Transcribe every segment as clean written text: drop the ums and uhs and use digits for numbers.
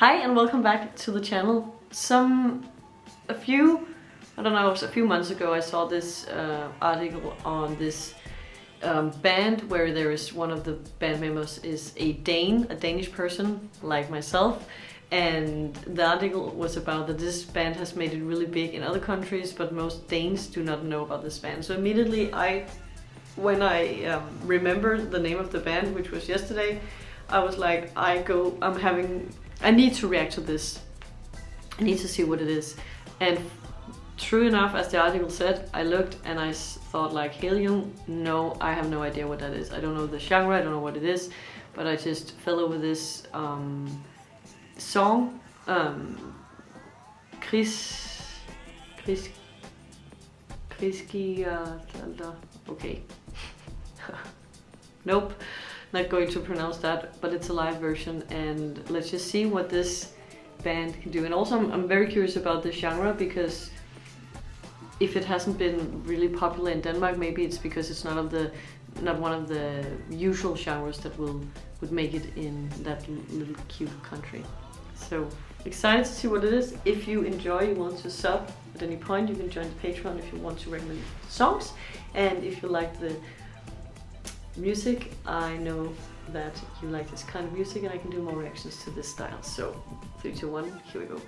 Hi and welcome back to the channel. A few months ago I saw this article on this band where there is one of the band members is a Danish person like myself, and the article was about that this band has made it really big in other countries, but most Danes do not know about this band. So immediately when I remembered the name of the band, which was yesterday, I was like, I need to react to this. I need to see what it is. And true enough, as the article said, I looked and I thought like, Heilung, no, I have no idea what that is. I don't know the genre, I don't know what it is, but I just fell over this song, Krigsgaldr, okay. Nope, not going to pronounce that, but it's a live version, and let's just see what this band can do. And also I'm very curious about this genre, because if it hasn't been really popular in Denmark, maybe it's because it's not one of the usual genres that would make it in that little cute country. So excited to see what it is. If you enjoy, you want to sub at any point, you can join the Patreon if you want to recommend songs. And if you like the music, I know that you like this kind of music and I can do more reactions to this style. So 3, 2, 1, here we go.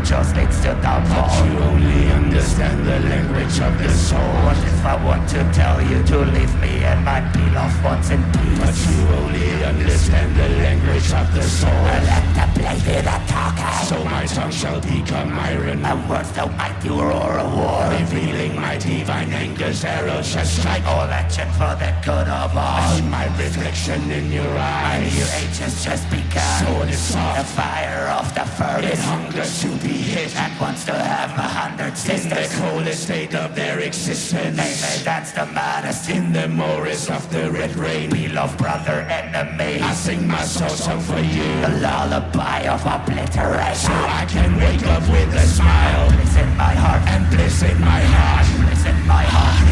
just needs to downfall. But you only understand the language of the soul. What if I want to tell you to leave me and my beloved ones in peace? But you only understand the language of the soul. I let the blade be the talker, so my tongue shall become iron, and words don't might you roar a war, revealing my divine anger's arrows shall strike all action for the good of all. I see my reflection in your eyes, and your age has just begun. Sword is soft, the fire of the furnace, it hungers to be hit and wants to have 100 sisters. In the coldest state of their existence, they may dance the maddest in the morass of the red rain. Beloved brother, enemy, I sing my soul song for you, the lullaby of obliteration, so I can wake up with a smile, bliss in my heart, and bliss in my heart, bliss in my heart.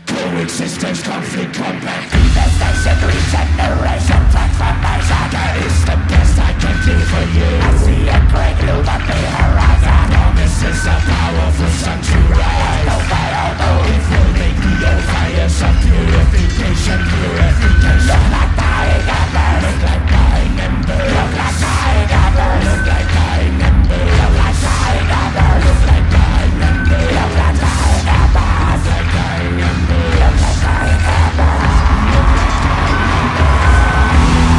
Coexistence, conflict, compact, devastation, regeneration, transformation. That is the best I can do for you. I see a great loom on the horizon. Promises a powerful sun to rise. No battle, no. It will make the old fires of purification, purification. Look like dying embers. Look like dying embers. Look like dying embers. Look like dying embers. Look like dying embers. Look like dying embers. Look like dying embers. Look like dying embers.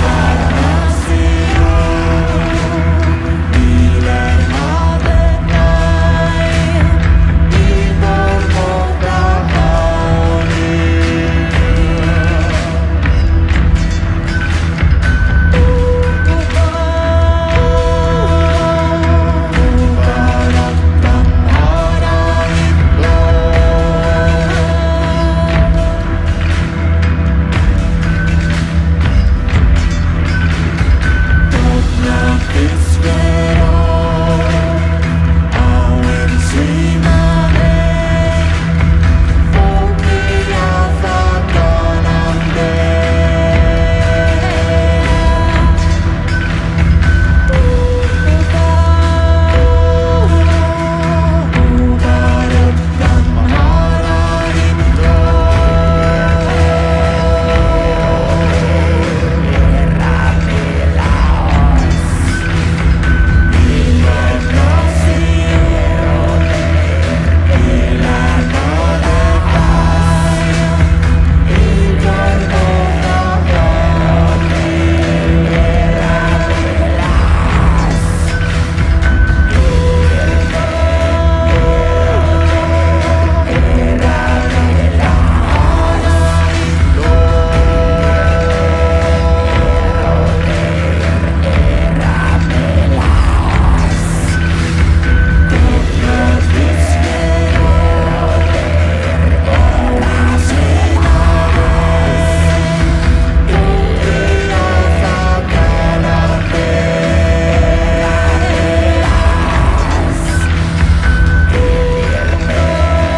Look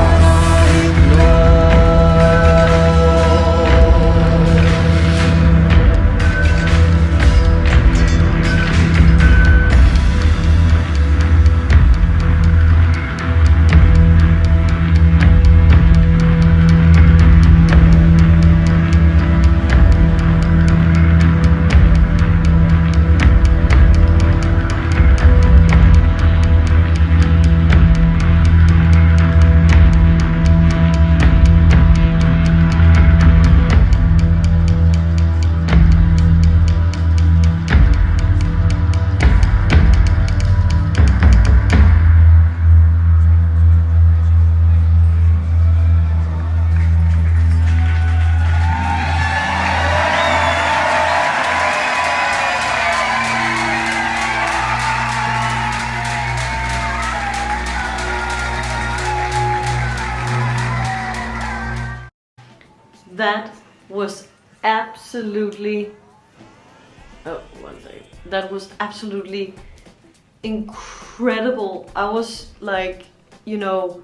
like dying embers. That was absolutely, oh, one second. That was absolutely incredible. I was like, you know,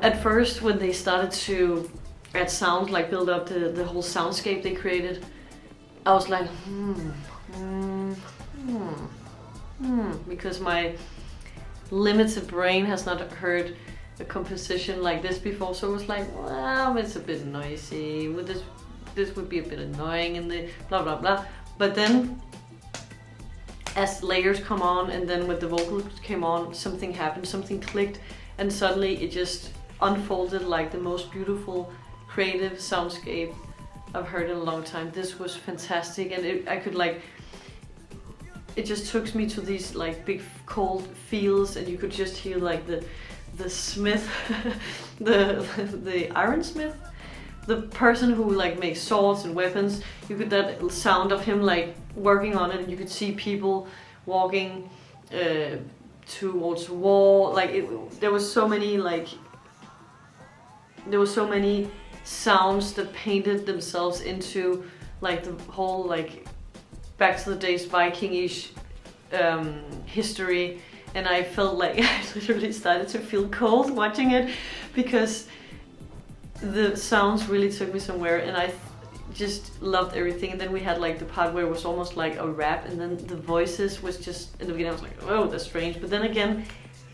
at first when they started to add sound, like build up the whole soundscape they created, I was like, because my limited brain has not heard a composition like this before, so it was like, well, it's a bit noisy. This would be a bit annoying in the blah blah blah. But then, as layers come on, and then when the vocals came on, something happened, something clicked, and suddenly it just unfolded like the most beautiful, creative soundscape I've heard in a long time. This was fantastic, and I could like. It just took me to these like big cold fields, and you could just hear like the smith, the ironsmith, the person who like makes swords and weapons. You could that sound of him like working on it, and you could see people walking towards war. Like there was so many sounds that painted themselves into like the whole like back to the days Viking-ish history, and I felt like I literally started to feel cold watching it, because the sounds really took me somewhere, and I just loved everything. And then we had like the part where it was almost like a rap, and then the voices was just, in the beginning I was like, oh, that's strange, but then again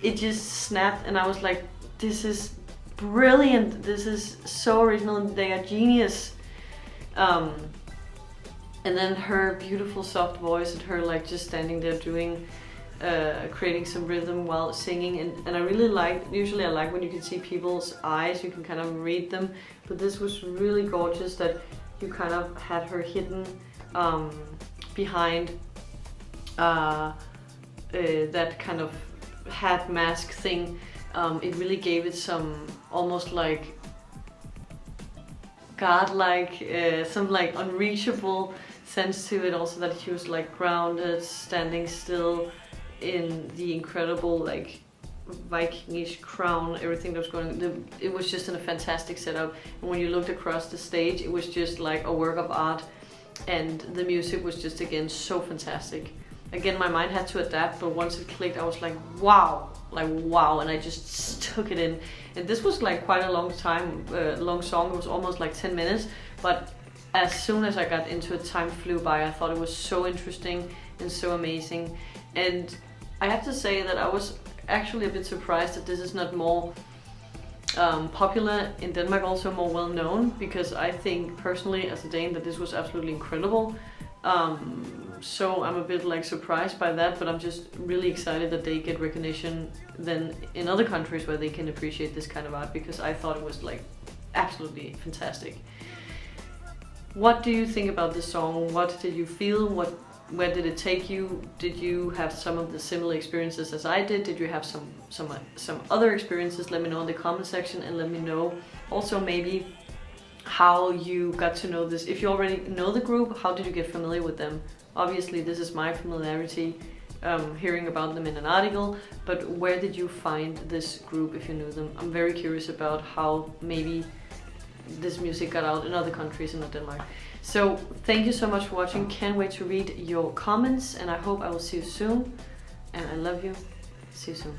it just snapped, and I was like, this is brilliant, this is so original, and they are genius. And then her beautiful soft voice, and her like just standing there doing creating some rhythm while singing, and I really like, usually I like when you can see people's eyes, you can kind of read them, but this was really gorgeous that you kind of had her hidden behind that kind of hat mask thing. It really gave it some almost like godlike, some like unreachable sense to it. Also that she was like grounded, standing still in the incredible like Viking-ish crown, everything that was going on. It was just in a fantastic setup, and when you looked across the stage, it was just like a work of art, and the music was just again so fantastic. Again, my mind had to adapt, but once it clicked, I was like wow, and I just took it in. And this was like quite a long song. It was almost like 10 minutes, but as soon as I got into it, time flew by. I thought it was so interesting and so amazing, and I have to say that I was actually a bit surprised that this is not more popular in Denmark, also more well known, because I think personally as a Dane that this was absolutely incredible. So I'm a bit like surprised by that, but I'm just really excited that they get recognition then in other countries where they can appreciate this kind of art, because I thought it was like absolutely fantastic. What do you think about this song? What did you feel? Where did it take you? Did you have some of the similar experiences as I did? Did you have some other experiences? Let me know in the comment section, and let me know also maybe how you got to know this. If you already know the group, how did you get familiar with them? Obviously this is my familiarity, hearing about them in an article, but where did you find this group if you knew them? I'm very curious about how maybe this music got out in other countries and not Denmark. So thank you so much for watching. Can't wait to read your comments, and I hope I will see you soon, and I love you. See you soon.